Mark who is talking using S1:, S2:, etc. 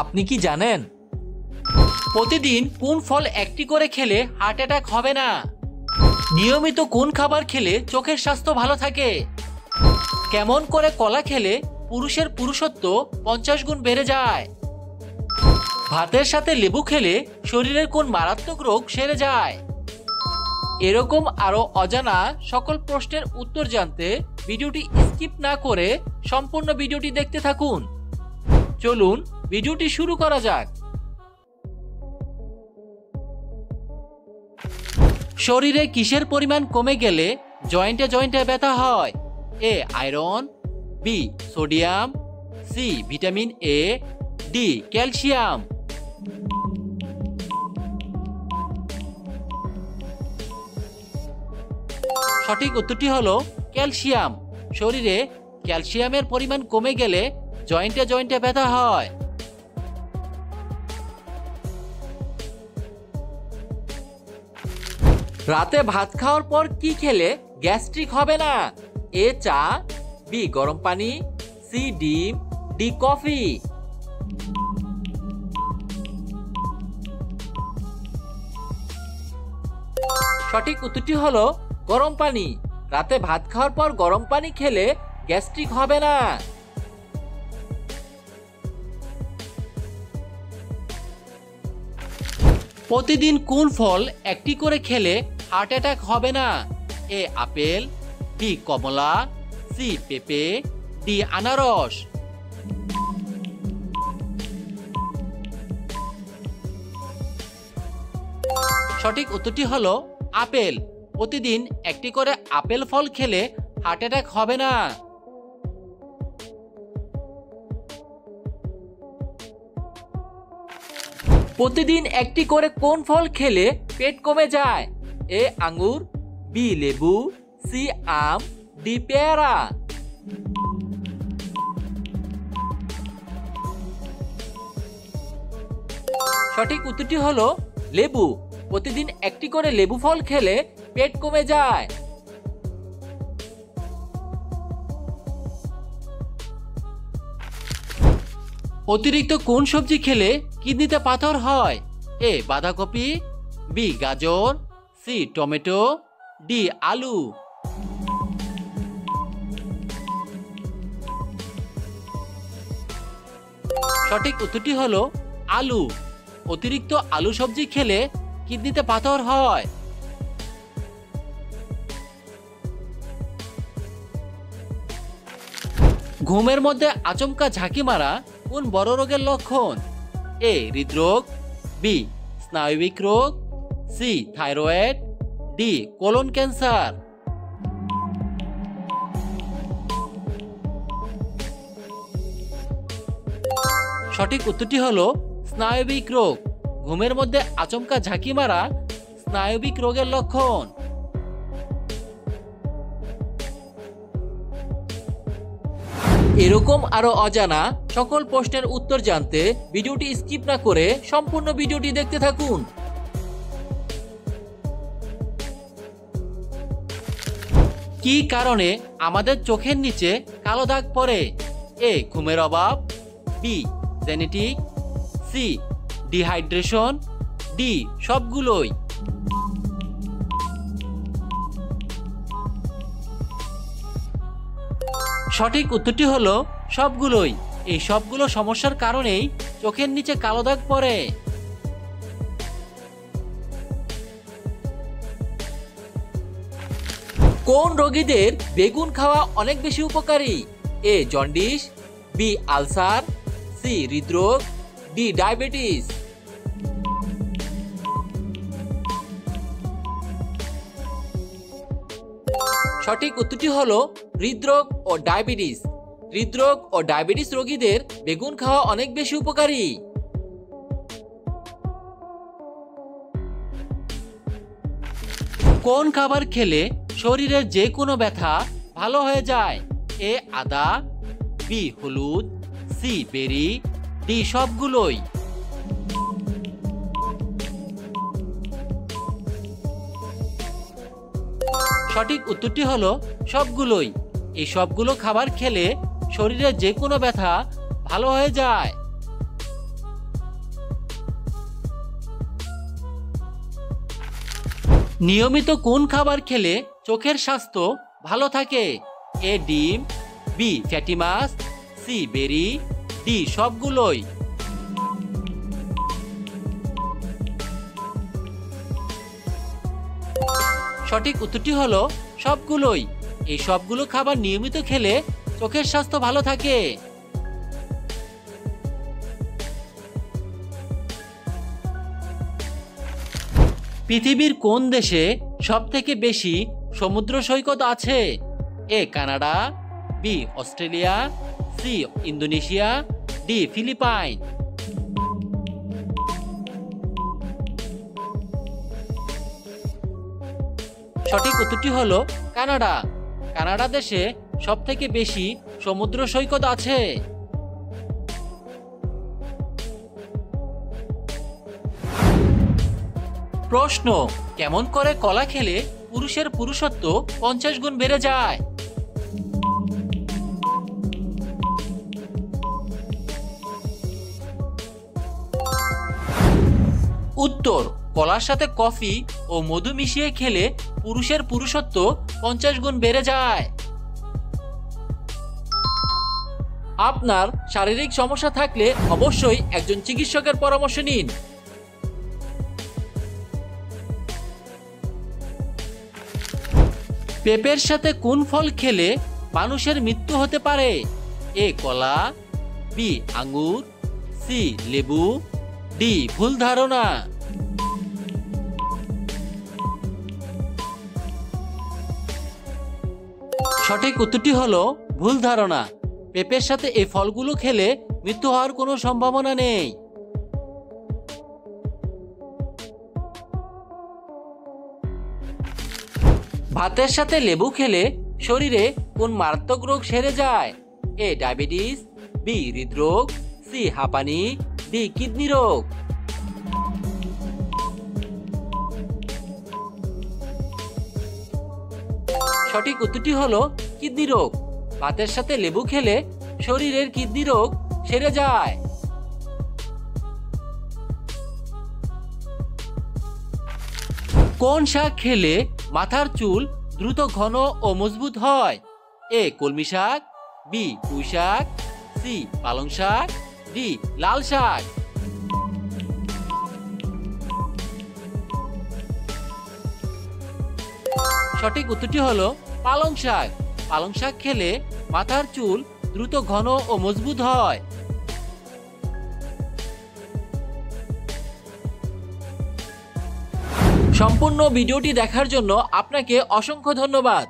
S1: আপনি কি জানেন প্রতিদিন কোন ফল একটি করে খেলে হার্ট অ্যাটাক হবে না? নিয়মিত কোন খাবার খেলে চোখের স্বাস্থ্য ভালো থাকে? কেমন করে কলা খেলে পুরুষের পুরুষত্ব 50 গুণ বেড়ে যায়? ভাতের সাথে লেবু খেলে শরীরের কোন মারাত্মক রোগ সেরে যায়? এরকম আরো অজানা সকল প্রশ্নের উত্তর জানতে ভিডিওটি স্কিপ না করে সম্পূর্ণ ভিডিওটি দেখতে থাকুন। চলুন ভিডিওটি শুরু করা যাক। শরীরে কিসের পরিমাণ কমে গেলে জয়েন্টে জয়েন্টে ব্যথা হয়? A iron, B sodium, C vitamin A, D calcium. সঠিক উত্তরটি হলো ক্যালসিয়াম। শরীরে ক্যালসিয়ামের পরিমাণ কমে গেলে জয়েন্টে জয়েন্টে ব্যথা হয়। রাতে ভাত খাওয়ার পর কি খেলে গ্যাস্ট্রিক হবে না? এ চা, বি গরম পানি, সি ডিম, ডি কফি। সঠিক উত্তরটি হলো গরম পানি। রাতে ভাত খাওয়ার পর গরম পানি খেলে গ্যাস্ট্রিক হবে না। প্রতিদিন কোন ফল একটি করে খেলে হার্ট অ্যাটাক হবে না? এ আপেল, বি কমলা, সি পেঁপে, ডি আনারস। সঠিক উত্তরটি হলো আপেল। প্রতিদিন একটি করে আপেল ফল খেলে হার্ট অ্যাটাক হবে না। প্রতিদিন একটি করে কোন ফল খেলে পেট কমে যায়? এ আঙ্গুর, বি লেবু, সি আম, ডি পেয়ারা। সঠিক উত্তরটি হলো লেবু। প্রতিদিন একটি করে লেবু ফল খেলে পেট কমে যায়। অতিরিক্ত কোন সবজি খেলে কিডনিতে পাথর হয়? এ বাঁধাকপি, বি গাজর, সি টমেটো, ডি আলু। সঠিক উত্তরটি হলো আলু। অতিরিক্ত আলু সবজি খেলে কিডনিতে পাথর হয়। ঘুমের মধ্যে আচমকা ঝাঁকি মারা কোন বড় রোগের লক্ষণ? এ হৃদরোগ, বি স্নায়বিক রোগ, C thyroid, D colon cancer. সঠিক উত্তরটি হলো স্নায়বিক রোগ। ঘুমের মধ্যে আচমকা ঝাঁকি মারা স্নায়বিক রোগের লক্ষণ। এরকম আরো অজানা সকল প্রশ্নের উত্তর জানতে ভিডিওটি স্কিপ না করে সম্পূর্ণ ভিডিওটি দেখতে থাকুন। কি কারণে আমাদের চোখের নিচে কালো দাগ পড়ে? এ ঘুমের অভাব, B genetic, C dehydration, D সবগুলোই। সঠিক উত্তরটি হলো সবগুলোই। এই সবগুলো সমস্যার কারণেই চোখের নিচে কালো দাগ পড়ে। কোন রোগীদের বেগুন খাওয়া অনেক বেশি উপকারী? A jaundice, B ulcer, C হৃদরোগ, ডি ডায়াবেটিস। সঠিক উত্তরটি হলো হৃদরোগ ও ডায়াবেটিস। হৃদরোগ ও ডায়াবেটিস রোগীদের বেগুন খাওয়া অনেক বেশি উপকারী। কোন খাবার খেলে শরীরের যে কোনো ব্যথা ভালো হয়ে যায়? এ আদা, বি হলুদ, সি বেরি, ডি সবগুলোই। সঠিক উত্তরটি হলো সবগুলোই। এই সবগুলো খাবার খেলে শরীরে যে কোনো ব্যথা ভালো হয়ে যায়। নিয়মিত কোন খাবার খেলে চোখের স্বাস্থ্য ভালো থাকে? এ ডিম, বি ফ্যাটি মাছ, সি বেরি, ডি সবগুলোই। সঠিক উত্তরটি হলো সবগুলোই। এই সবগুলো খাবার নিয়মিত খেলে চোখের স্বাস্থ্য ভালো থাকে। পৃথিবীর কোন দেশে সবথেকে বেশি সমুদ্র সৈকত আছে? A Canada, B Australia, C Indonesia, D Philippine. সঠিক উত্তরটি হলো কানাডা। কানাডা দেশে সবথেকে বেশি সমুদ্র সৈকত আছে। প্রশ্ন, কেমন করে কলা খেলে পুরুষের পুরুষত্ব 50 গুণ বেড়ে যায়? উত্তর, কলার সাথে কফি ও মধু মিশিয়ে খেলে পুরুষের পুরুষত্ব 50 গুণ বেড়ে যায়। আপনার শারীরিক সমস্যা থাকলে অবশ্যই একজন চিকিৎসকের পরামর্শ নিন। পেঁপের সাথে কোন ফল খেলে মানুষের মৃত্যু হতে পারে? এ কলা, বি আঙ্গুর, সি লেবু, ডি ভুল ধারণা। সঠিক উত্তরটি হলো ভুল ধারণা। পেঁপের সাথে এই ফলগুলো খেলে মৃত্যু হওয়ার কোনো সম্ভাবনা নেই। ভাতের সাথে লেবু খেলে শরীরে কোন মারাত্মক রোগ সেরে যায়? এ ডায়াবেটিস, বি হৃদরোগ, সি হাঁপানি, ডি কিডনি রোগ। সঠিক উত্তরটি হলো কিডনি রোগ। ভাতের সাথে লেবু খেলে শরীরের কিডনি রোগ সেরে যায়। কোন শাক খেলে মাথার চুল দ্রুত ঘন ও মজবুত হয়? এ কলমি শাক, বি পুঁই শাক, সি পালং শাক, ডি লাল শাক। সঠিক উত্তরটি হলো পালং শাক। পালং শাক খেলে মাথার চুল দ্রুত ঘন ও মজবুত হয়। সম্পূর্ণ ভিডিওটি দেখার জন্য আপনাকে অসংখ্য ধন্যবাদ।